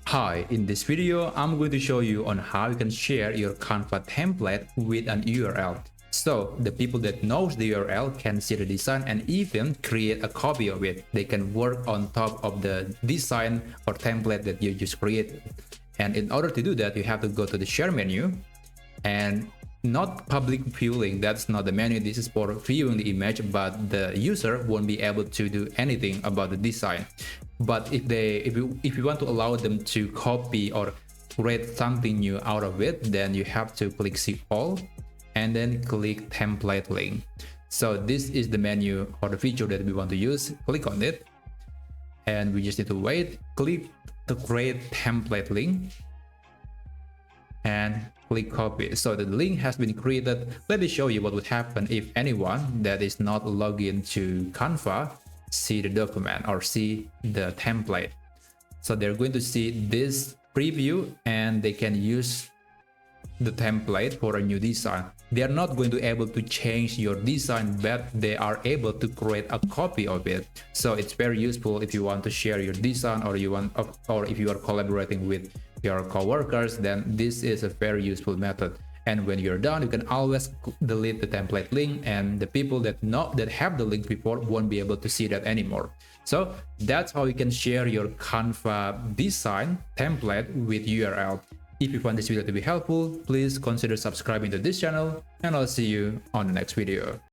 Hi, in this video, I'm going to show you on how you can share your Canva template with an URL. So the people that knows the URL can see the design and even create a copy of it. They can work on top of the design or template that you just created. And in order to do that, you have to go to the share menu and not public viewing. That's not the menu. This is for viewing the image, but the user won't be able to do anything about the design. But if you want to allow them to copy or create something new out of it, then you have to click see all and then click template link. So this is the menu or the feature that we want to use. Click on it and we just need to wait. Click to create template link and click copy. So the link has been created. Let me show you what would happen if anyone that is not logged into Canva see the document or see the template. So they're going to see this preview and they can use the template for a new design. They are not going to be able to change your design, but they are able to create a copy of it. So it's very useful if you want to share your design or if you are collaborating with your coworkers, then this is a very useful method. And when you're done, you can always delete the template link, and the people that have the link before won't be able to see that anymore. So that's how you can share your Canva design template with URL. If you find this video to be helpful, please consider subscribing to this channel, and I'll see you on the next video.